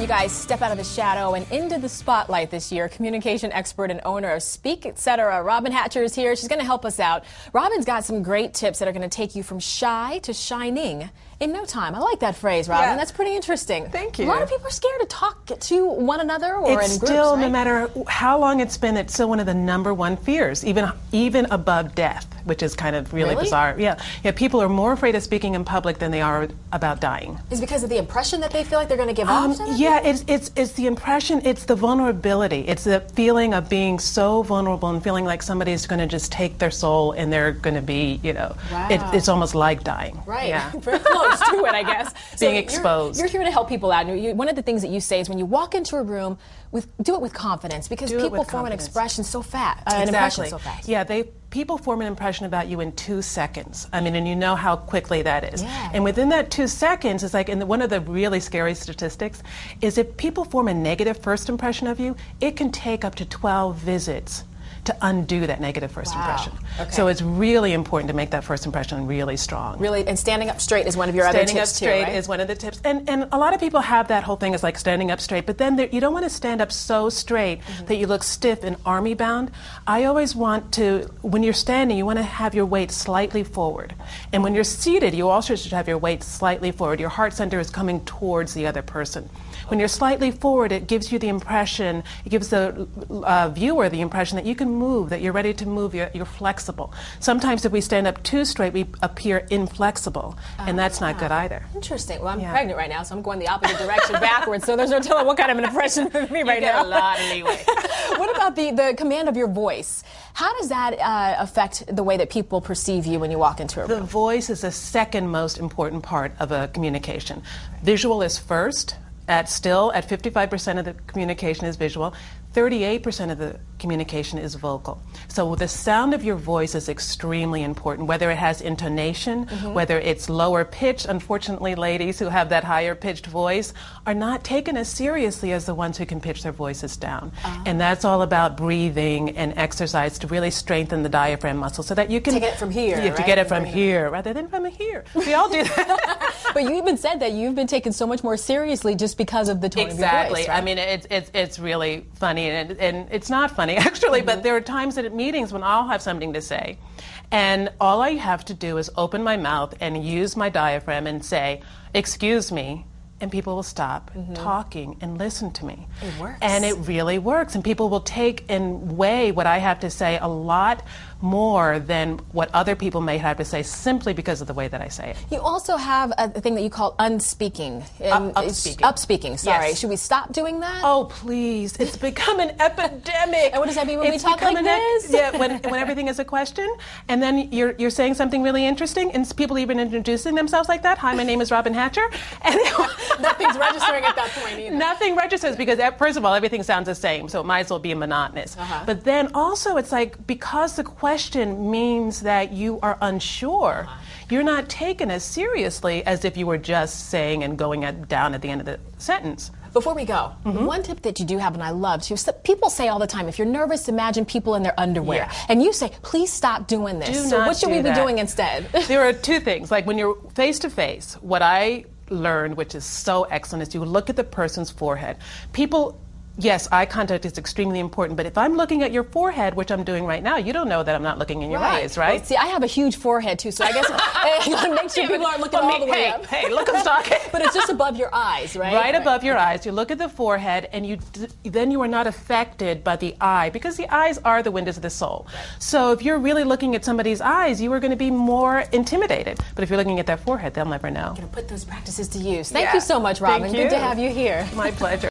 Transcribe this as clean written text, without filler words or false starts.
You guys step out of the shadow and into the spotlight this year. Communication expert and owner of SpeakEtc, Robyn Hatcher is here. She's going to help us out. Robyn's got some great tips that are going to take you from shy to shining in no time. I like that phrase, Robyn. Yeah. That's pretty interesting. Thank you. A lot of people are scared to talk to one another or it's in groups, still, right? no matter how long it's been, it's still one of the #1 fears, even above death, which is kind of really bizarre. Yeah, people are more afraid of speaking in public than they are about dying. Is it because of the impression that they feel like they're going to give off? Yeah, it's the impression, it's the vulnerability. It's the feeling of being so vulnerable and feeling like somebody's going to just take their soul and they're going to be, Wow. it's almost like dying. Right, yeah. Very close to it, I guess. Being exposed. You're here to help people out. One of the things that you say is when you walk into a room, do it with confidence, because people form an expression so fast. An impression so fast. Yeah, people form an impression about you in 2 seconds. I mean, and you know how quickly that is. Yeah. And within that 2 seconds, it's like, and one of the really scary statistics is if people form a negative first impression of you, it can take up to 12 visits to undo that negative first impression. Okay. So it's really important to make that first impression really strong. Really, and standing up straight is one of your other tips too, right? Standing up straight is one of the tips. And a lot of people have that whole thing as like standing up straight, but then you don't want to stand up so straight that you look stiff and army bound. I always want to, when you're standing, you want to have your weight slightly forward. And when you're seated, you also should have your weight slightly forward. Your heart center is coming towards the other person. When you're slightly forward, it gives you the impression, it gives the viewer the impression that you can move, that you're ready to move, you're flexible. Sometimes if we stand up too straight, we appear inflexible, and that's not good either. Interesting. Well, I'm pregnant right now, so I'm going the opposite direction backwards, so there's no telling what kind of an impression for me right now. You get a lot of leeway. What about the command of your voice? How does that affect the way that people perceive you when you walk into a room? The voice is the second most important part of a communication. Visual is first. At 55% of the communication is visual, 38% of the communication is vocal. So the sound of your voice is extremely important, whether it has intonation, whether it's lower pitched. Unfortunately, ladies who have that higher pitched voice are not taken as seriously as the ones who can pitch their voices down. And that's all about breathing and exercise to really strengthen the diaphragm muscle so that you can take it from here. You have to get it from here rather than from here. We all do that. But you even said that you've been taken so much more seriously just because of the tone of your voice, right? I mean, it's really funny, and it's not funny actually, but there are times at meetings when I'll have something to say, and all I have to do is open my mouth and use my diaphragm and say, "Excuse me," and people will stop talking and listen to me. It works. And it really works, and people will take and weigh what I have to say a lot more than what other people may have to say simply because of the way that I say it. You also have a thing that you call unspeaking. Upspeaking. Upspeaking, sorry. Yes. Should we stop doing that? Oh, please. It's become an epidemic. And what does that mean when we talk like this? Yeah, when everything is a question, and then you're saying something really interesting, and people even introducing themselves like that. Hi, my name is Robyn Hatcher. And nothing's registering at that point either. Nothing registers because, first of all, everything sounds the same, so it might as well be monotonous. But then also it's like, because the question means that you are unsure, you're not taken as seriously as if you were just saying and going down at the end of the sentence. Before we go, one tip that you do have, and I love too, people say all the time, if you're nervous, imagine people in their underwear. Yeah. And you say, please stop doing this. So what should we be doing instead? There are two things. Like when you're face to face, what I learned, which is so excellent, is you look at the person's forehead. Yes, eye contact is extremely important, but if I'm looking at your forehead, which I'm doing right now, you don't know that I'm not looking in your eyes, right? Well, see, I have a huge forehead too, so I guess make sure people aren't looking all the way up. Hey, look, I'm talking. But it's just above your eyes, right? Right above your eyes. You look at the forehead, and then you are not affected by the eye, because the eyes are the windows of the soul. Right. So if you're really looking at somebody's eyes, you are going to be more intimidated. But if you're looking at their forehead, they'll never know. I'm going to put those practices to use. Thank you so much, Robyn. Thank you. Good to have you here. My pleasure.